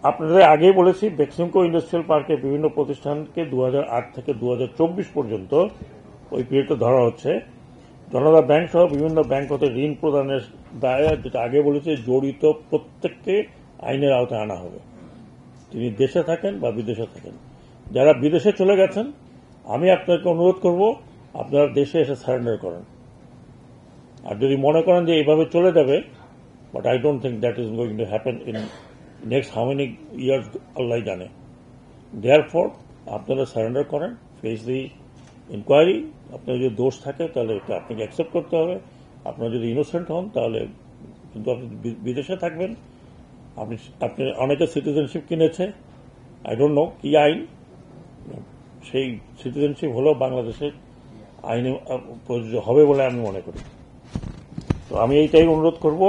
আপনাদের আগেই বলেছি বেক্সিমকো ইন্ডাস্ট্রিয়াল পার্কের বিভিন্ন প্রতিষ্ঠানকে 2008 থেকে 2024 পর্যন্ত ওই পিরিয়ডটা ধরা হচ্ছে। জনতা ব্যাংক সহ বিভিন্ন ব্যাংক হতে ঋণ প্রদানের দায়ে, যেটা আগে বলেছে, জড়িত প্রত্যেককে আইনের আওতায় আনা হবে, তিনি দেশে থাকেন বা বিদেশে থাকেন। যারা বিদেশে চলে গেছেন, আমি আপনাকে অনুরোধ করব আপনারা দেশে এসে সারেন্ডার করেন। আর যদি মনে করেন যে এইভাবে চলে যাবে, but I don't think that is going to happen in next how many years, আল্লাহ জানে। দেয়ারফর আপনারা সারেন্ডার করেন, ফেস দি ইনকোয়ারি। আপনার যদি দোষ থাকে তাহলে এটা আপনাকে অ্যাকসেপ্ট করতে হবে। আপনারা যদি ইনোসেন্ট হন তাহলে কিন্তু আপনি বিদেশে থাকবেন। আপনি অনেকে সিটিজেনশিপ কিনেছে, আই ডোন্ট নো কি আইন, সেই সিটিজেনশিপ হলেও বাংলাদেশের আইনে প্রযোজ্য হবে বলে আমি মনে করি। তো আমি এইটাই অনুরোধ করব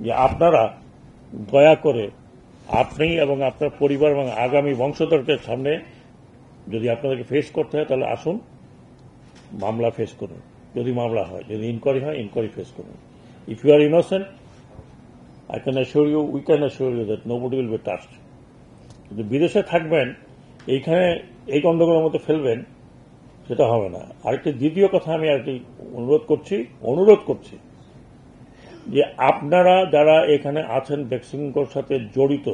যে আপনারা দয়া করে আপনি এবং আপনার পরিবার এবং আগামী বংশধরদের সামনে যদি আপনাদেরকে ফেস করতে হয় তাহলে আসুন, মামলা ফেস করুন। যদি মামলা হয়, যদি ইনকোয়ারি হয়, ইনকোয়ারি ফেস করুন। If you are innocent, I can assure you, we can assure you that nobody will be touched. কিন্তু বিদেশে থাকবেন, এইখানে এই গন্ডগোলের মধ্যে ফেলবেন, সেটা হবে না। আরেকটি দ্বিতীয় কথা আমি আরেকটি অনুরোধ করছি যে আপনারা যারা এখানে আছেন বেক্সিমকোর সাথে জড়িত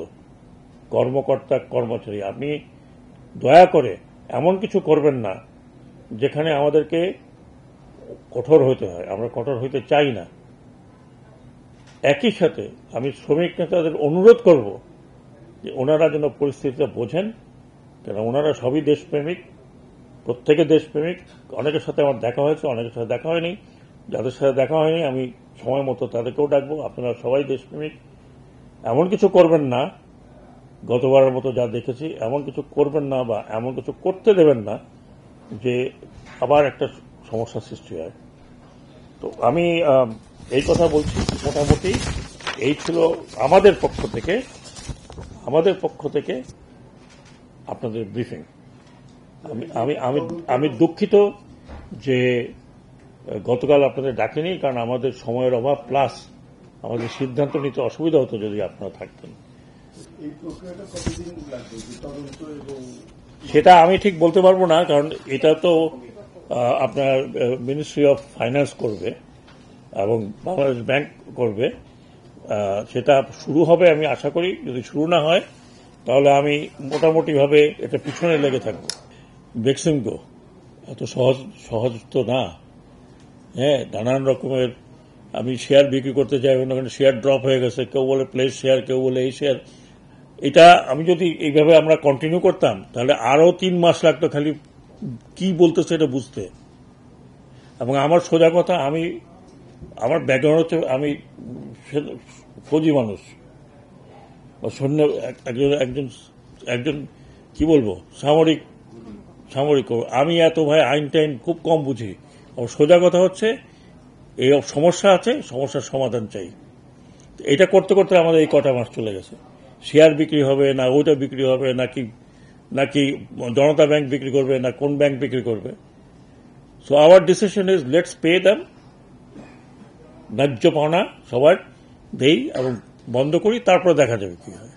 কর্মকর্তা কর্মচারী, আপনি দয়া করে এমন কিছু করবেন না যেখানে আমাদেরকে কঠোর হতে হয়। আমরা কঠোর হইতে চাই না। একই সাথে আমি শ্রমিক নেতাদের অনুরোধ করব যে ওনারা যেন পরিস্থিতিটা বোঝেন, কেন ওনারা সবই দেশপ্রেমিক, প্রত্যেকে দেশপ্রেমিক। অনেকের সাথে আমার দেখা হয়েছে, অনেকের সাথে দেখা হয়নি। যাদের সাথে দেখা হয়নি আমি সময় মতো তাদেরকেও ডাকবো। আপনারা সবাই দেশপ্রেমিক। এমন কিছু করবেন না, গতবারের মতো যা দেখেছি এমন কিছু করবেন না, বা এমন কিছু করতে দেবেন না যে আবার একটা সমস্যা সৃষ্টি হয়। তো আমি এই কথা বলছি। মোটামুটি এই ছিল আমাদের পক্ষ থেকে আপনাদের ব্রিফিং। আমি দুঃখিত যে গতকাল আপনাদের ডাকেনি, কারণ আমাদের সময়ের অভাব, প্লাস আমাদের সিদ্ধান্ত নিতে অসুবিধা হতো যদি আপনারা থাকতেন। সেটা আমি ঠিক বলতে পারবো না, কারণ এটা তো আপনার মিনিস্ট্রি অফ ফাইন্যান্স করবে এবং বাংলাদেশ ব্যাংক করবে। সেটা শুরু হবে আমি আশা করি। যদি শুরু না হয় তাহলে আমি মোটামুটিভাবে এটা পিছনে লেগে থাকব। বেক্সিমকো এত সহজ তো না। হ্যাঁ, নানান রকমের আমি শেয়ার বিক্রি করতে চাই, ওখানে শেয়ার ড্রপ হয়ে গেছে, কেউ বলে প্লেস শেয়ার, কেউ বলে এই শেয়ার। এটা আমি যদি এইভাবে আমরা কন্টিনিউ করতাম তাহলে আরো 3 মাস লাগতো খালি কি বলতেছে এটা বুঝতে। এবং আমার সোজা কথা, আমার ব্যাকগ্রাউন্ড হচ্ছে আমি ফৌজি মানুষ, সৈন্য, একজন কি বলবো, সামরিক। আমি এত ভাই আইন টাইন খুব কম বুঝি। সোজা কথা হচ্ছে এই সমস্যা আছে, সমস্যার সমাধান চাই। এটা করতে করতে আমাদের এই কটা মাস চলে গেছে। শেয়ার বিক্রি হবে না, ওইটা বিক্রি হবে নাকি জনতা ব্যাংক বিক্রি করবে, না কোন ব্যাংক বিক্রি করবে। So our decision is let's pay them, ন্যায্য পাওনা সবার দেই এবং বন্ধ করি, তারপরে দেখা যাবে কি হয়।